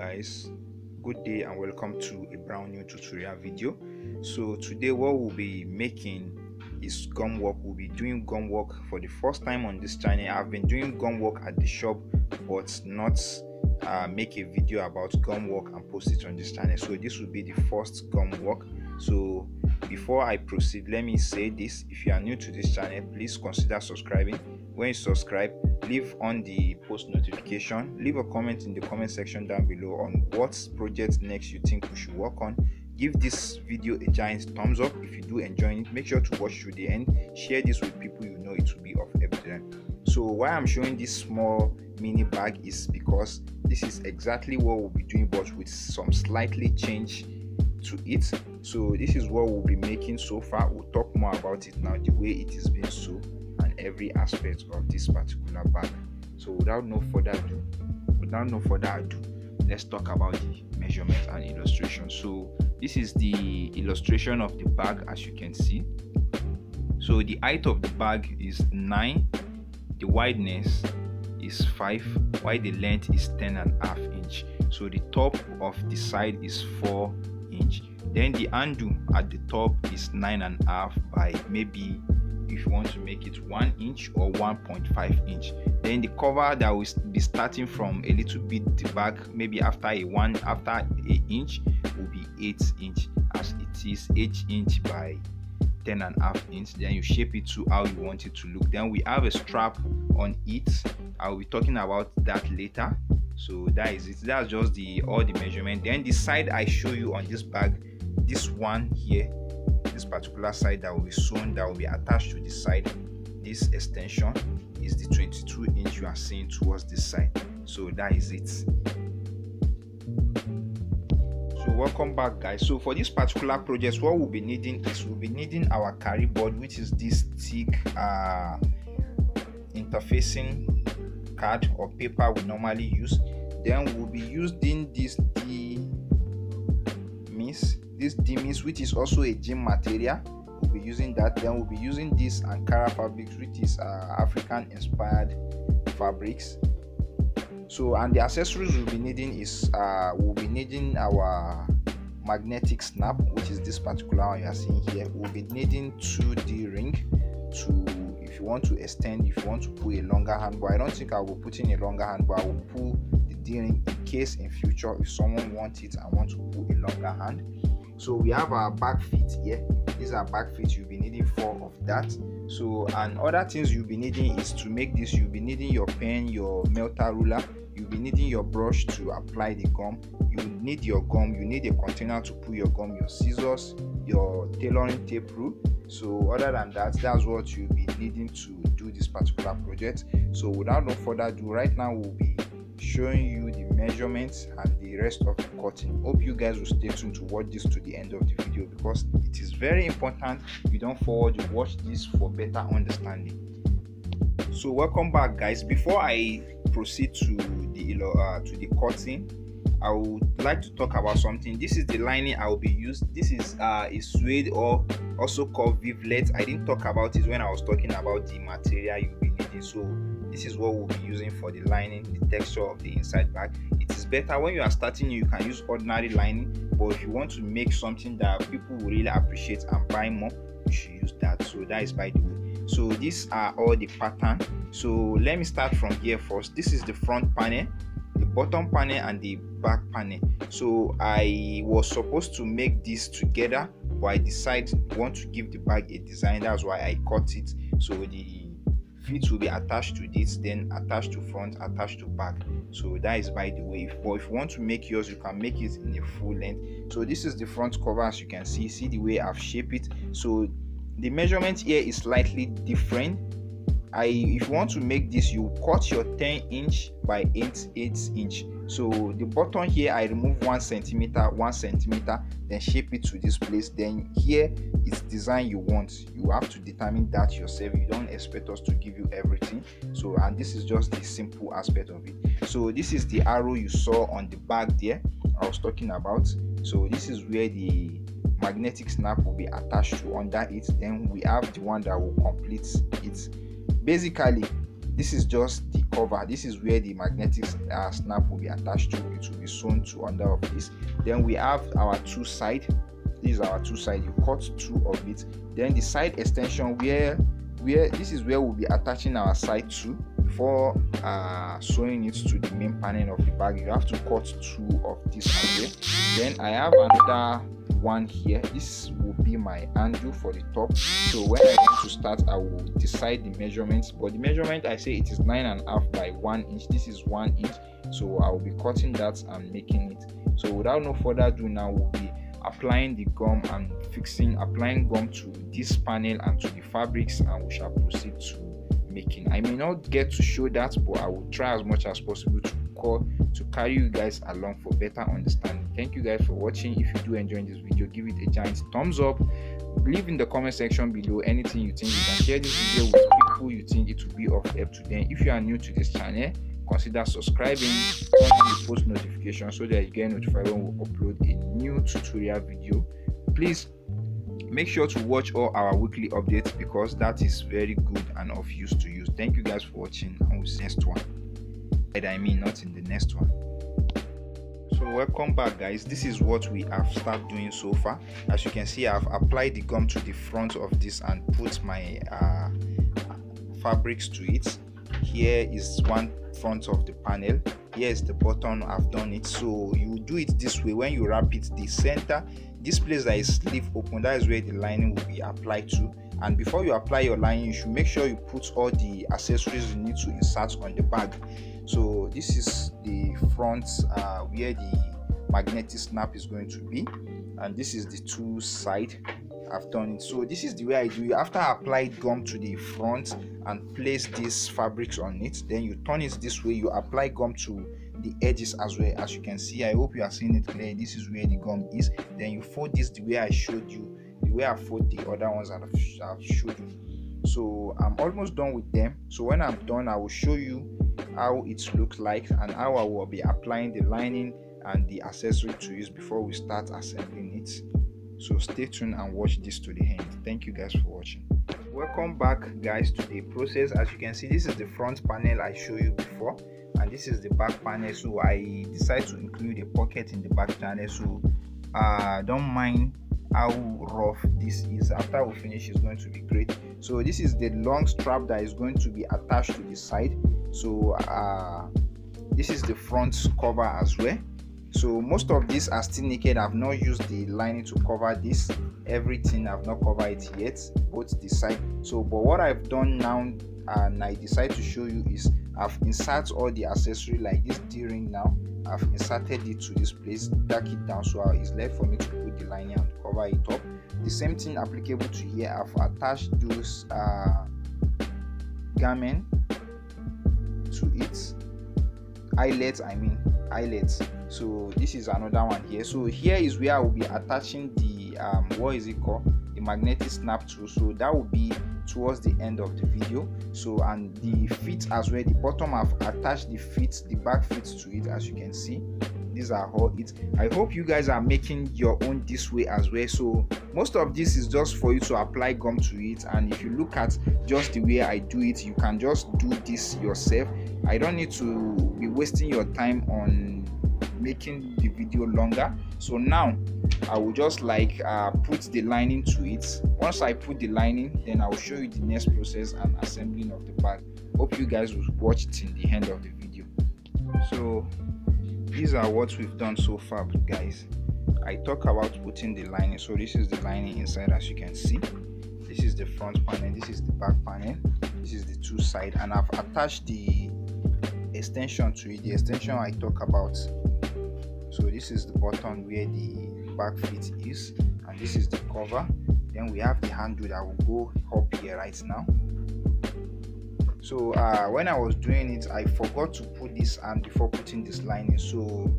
guys, good day and welcome to a brand new tutorial video. So today what we'll be making is gum work. We'll be doing gum work for the first time on this channel. I've been doing gum work at the shop but not make a video about gum work and post it on this channel. So this will be the first gum work. So before I proceed, let me say this: if you are new to this channel, please consider subscribing. When you subscribe, leave on the post notification, leave a comment in the comment section down below on what project next you think we should work on. Give this video a giant thumbs up if you do enjoy it. Make sure to watch through the end. Share this with people you know it will be of help to them. So why I'm showing this small mini bag is because this is exactly what we'll be doing, but with some slightly change to it. So this is what we'll be making so far. We'll talk more about it now, the way it is being sewn and every aspect of this particular bag. So without no further ado, let's talk about the measurement and illustration. So this is the illustration of the bag, as you can see. So the height of the bag is 9, the wideness is 5, while the length is 10.5 inch. So the top of the side is 4 inch. Then the handle at the top is 9.5 by, maybe if you want to make it 1 inch or 1.5 inch. Then the cover that will be starting from a little bit the back, maybe after a inch, will be 8 inch, as it is 8 inch by 10.5 inch. Then you shape it to how you want it to look. Then we have a strap on it. I will be talking about that later. So that is it. That's just all the measurement. Then the side I show you on this bag, this one here, this particular side that will be sewn, that will be attached to this side, this extension is the 22 inch you are seeing towards this side. So that is it. So welcome back, guys. So for this particular project, what we'll be needing is our carry board, which is this thick interfacing card or paper we normally use. Then we'll be using this D-Miss, which is also a gym material. We'll be using that. Then we'll be using this Ankara fabrics, which is African inspired fabrics. So, and the accessories we'll be needing is we'll be needing our magnetic snap, which is this particular one you are seeing here. We'll be needing 2D ring to, if you want to extend, if you want to pull a longer handle. I don't think I will put in a longer handle. I will pull the D-ring in case in future if someone wants it and want to pull a longer hand. So we have our back feet here. These are back feet. You'll be needing 4 of that. So, and other things you'll be needing is to make this, you'll be needing your pen, your melter ruler, you'll be needing your brush to apply the gum, you need your gum, you need a container to put your gum, your scissors, your tailoring tape rule. So other than that, that's what you'll be needing to do this particular project. So without no further ado, right now we'll be showing you the measurements and the rest of the cutting. Hope you guys will stay tuned to watch this to the end of the video, because it is very important you don't forward, you watch this for better understanding. So welcome back, guys. Before I proceed to the cutting, I would like to talk about something. This is the lining I will be used. This is a suede, or also called vivlet. I didn't talk about it when I was talking about the material you'll be needing. So this is what we'll be using for the lining, the texture of the inside bag. It is better when you are starting, you can use ordinary lining, but if you want to make something that people will really appreciate and buy more, you should use that. So that is by the way. So these are all the pattern. So let me start from here first. This is the front panel, the bottom panel, and the back panel. So I was supposed to make this together, but I decided want to give the bag a design. That's why I cut it. So the feet will be attached to this, then attached to front, attached to back. So that is by the way. But if you want to make yours, you can make it in a full length. So this is the front cover, as you can see the way I've shaped it. So the measurement here is slightly different. If you want to make this, you cut your 10 inch by 8 inch. So the button here, I remove 1 centimeter, then shape it to this place. Then here is design you want. You have to determine that yourself. You don't expect us to give you everything. So, and this is just the simple aspect of it. So this is the arrow you saw on the back there I was talking about. So this is where the magnetic snap will be attached to under it. Then we have the one that will complete it. Basically, this is just the cover. This is where the magnetic snap will be attached to. It will be sewn to under of this. Then we have our two side. This is our two side. You cut two of it. Then the side extension, where this is where we'll be attaching our side to before sewing it to the main panel of the bag. You have to cut two of this as well. Then I have another one here. This will be my handle for the top. So when I want to start, I will decide the measurements, but the measurement, I say it is 9.5 by 1 inch. This is 1 inch, so I will be cutting that and making it. So without no further ado, now we'll be applying the gum and applying gum to this panel and to the fabrics, and we shall proceed to making. I may not get to show that, but I will try as much as possible to carry you guys along for better understanding. Thank you guys for watching. If you do enjoy this video, give it a giant thumbs up. Leave in the comment section below anything you think. You can share this video with people you think it will be of help to them. If you are new to this channel, consider subscribing, turn on the post notification so that you get notified when we upload a new tutorial video. Please make sure to watch all our weekly updates, because that is very good and of use to use. Thank you guys for watching, and we'll see you next one. I mean, not in the next one. So welcome back, guys. This is what we have started doing so far. As you can see, I've applied the gum to the front of this and put my fabrics to it. Here is one front of the panel. Here is the bottom. I've done it. So you do it this way. When you wrap it, the center, this place that is sleeve open, that is where the lining will be applied to. And before you apply your lining, you should make sure you put all the accessories you need to insert on the bag. So this is the front where the magnetic snap is going to be, and this is the two side. I've done it. So this is the way I do it. After I applied gum to the front and place these fabrics on it, then you turn it this way. You apply gum to the edges as well. As you can see, I hope you are seeing it clear. This is where the gum is. Then you fold this the way I showed you, the way I fold the other ones that I've showed you. So I'm almost done with them. So when I'm done, I will show you how it looks like and how I will be applying the lining and the accessory to use before we start assembling it. So stay tuned and watch this to the end. Thank you guys for watching. Welcome back, guys, to the process. As you can see, this is the front panel I showed you before, and this is the back panel. So I decided to include a pocket in the back panel, so don't mind how rough this is. After we finish, it's going to be great. So this is the long strap that is going to be attached to the side. So this is the front cover as well. So most of these are still naked. I've not used the lining to cover this. Everything I've not covered it yet, both the side. So but what I've done now, and I decided to show you, is I've inserted all the accessory like this D-ring. Now I've inserted it to this place, back it down, so it's left for me to put the lining and cover it up. The same thing applicable to here. I've attached those garment to it, eyelets. So this is another one here. So here is where I will be attaching the what is it called, the magnetic snap tool. So that will be towards the end of the video. So, and the feet as well, the bottom, I've attached the feet, the back feet to it. As you can see, these are all it. I hope you guys are making your own this way as well. So most of this is just for you to apply gum to it, and if you look at just the way I do it, you can just do this yourself. I don't need to be wasting your time on making the video longer. So now I will just put the lining to it. Once I put the lining, then I will show you the next process and assembling of the bag. Hope you guys will watch it in the end of the video. So these are what we've done so far, guys. I talk about putting the lining. So this is the lining inside, as you can see. This is the front panel, this is the back panel, this is the two side, and I've attached the extension to it, the extension I talk about. So this is the button where the back fit is, and this is the cover. Then we have the handle that will go up here right now. So when I was doing it, I forgot to put this hand before putting this lining. So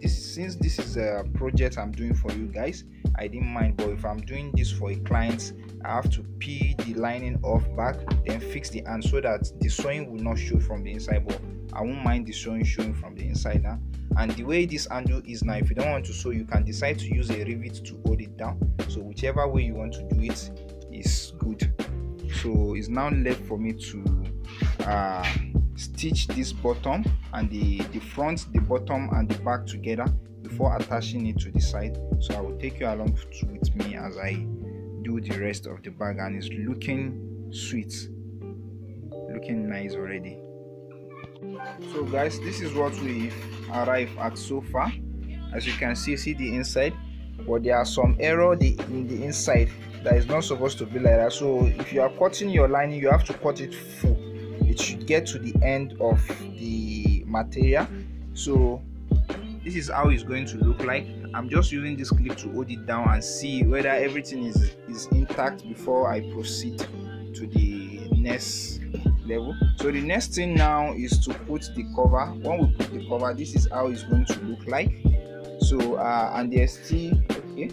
since this is a project I'm doing for you guys, I didn't mind. But if I'm doing this for a client, I have to peel the lining off back, then fix the hand so that the sewing will not show from the inside, but I won't mind the sewing showing from the inside now. And the way this handle is now, if you don't want to sew, you can decide to use a rivet to hold it down. So whichever way you want to do it is good. So it's now left for me to stitch this bottom and the front, the bottom and the back together before attaching it to the side. So I will take you along with me as I do the rest of the bag, and it's looking sweet, looking nice already. So guys, this is what we arrived at so far. As you can see the inside, but there are some error in the inside that is not supposed to be like that. So if you are cutting your lining, you have to cut it full. It should get to the end of the material. So this is how it's going to look like. I'm just using this clip to hold it down and see whether everything is intact before I proceed to the next level. So the next thing now is to put the cover. When we put the cover, this is how it's going to look like. So and there's still okay,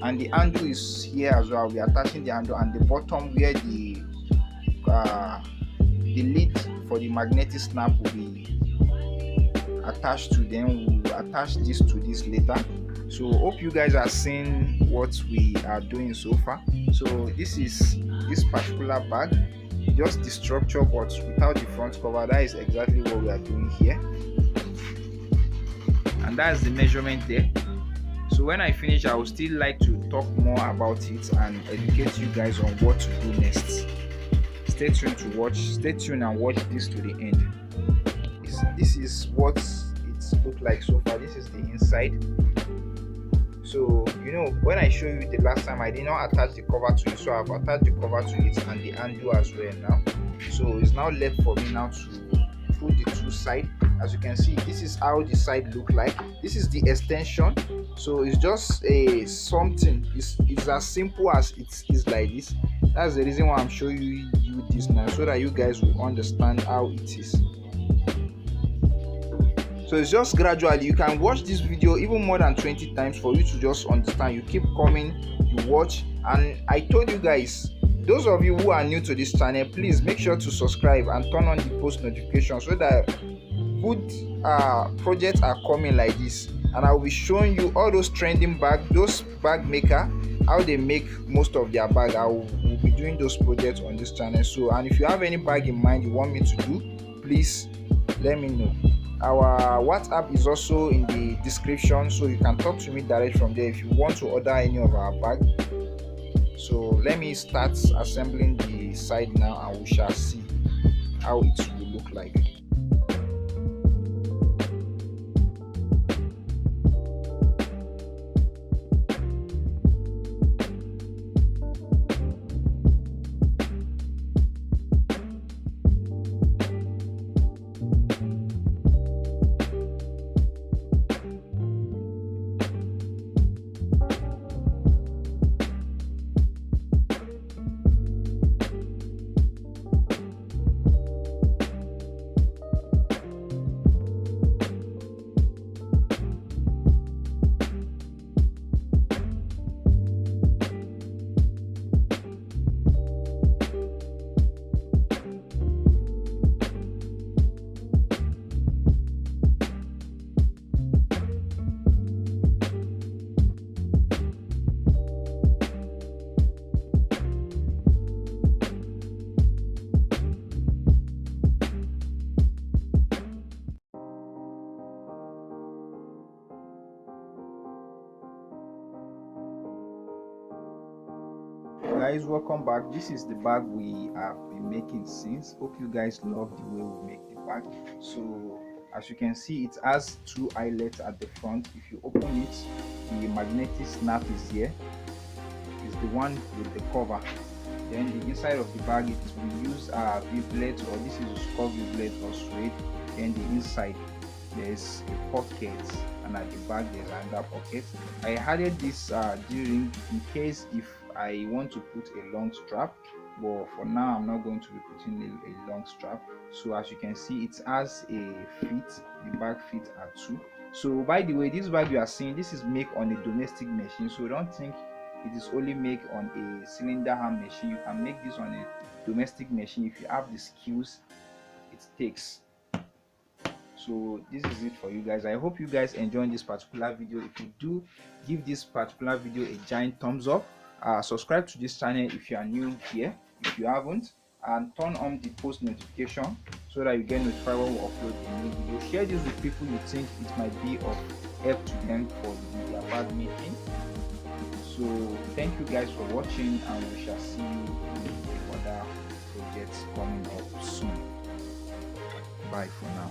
and the handle is here as well. We are attaching the handle, and the bottom where the lid for the magnetic snap will be attached to. Then we'll attach this to this later. So hope you guys are seeing what we are doing so far. So this is this particular bag, just the structure but without the front cover. That is exactly what we are doing here, and that's the measurement there. So when I finish, I would still like to talk more about it and educate you guys on what to do next. Stay tuned and watch this to the end. This is what it's looked like so far. This is the inside. So you know, when I showed you the last time, I did not attach the cover to it, so I've attached the cover to it and the handle as well now. So it's now left for me now to put the two sides. As you can see, this is how the side look like. This is the extension. So it's just a something. It's as simple as it is like this. That's the reason why I'm showing you this now, so that you guys will understand how it is. So it's just gradually. You can watch this video even more than 20 times for you to just understand. You keep coming, you watch, and I told you guys, those of you who are new to this channel, please make sure to subscribe and turn on the post notification so that good projects are coming like this, and I will be showing you all those trending bag, those bag maker, how they make most of their bag. I will be doing those projects on this channel. So, and if you have any bag in mind you want me to do, please let me know. Our WhatsApp is also in the description, so you can talk to me direct from there if you want to order any of our bag. So let me start assembling the side now, and we shall see how it will look like. Guys, welcome back. This is the bag we have been making since. Hope you guys love the way we make the bag. So as you can see, it has two eyelets at the front. If you open it, the magnetic snap is here. It's the one with the cover. Then the inside of the bag, we use a biblet, or this is a skull biblet or suede. Then the inside, there's a pocket, and at the back there's another pocket. I added this D-ring in case if I want to put a long strap, but for now I'm not going to be putting a long strap. So as you can see, it has a fit. The bag fit are two. So by the way, this bag you are seeing, this is made on a domestic machine, so don't think it is only made on a cylinder hand machine. You can make this on a domestic machine if you have the skills it takes. So this is it for you guys. I hope you guys enjoyed this particular video. If you do, give this particular video a giant thumbs up. Subscribe to this channel if you are new here, if you haven't, and turn on the post notification so that you get notified when we upload a new video. Share this with people you think it might be of help to them for their bad making. So thank you guys for watching, and we shall see you in other projects coming up soon. Bye for now.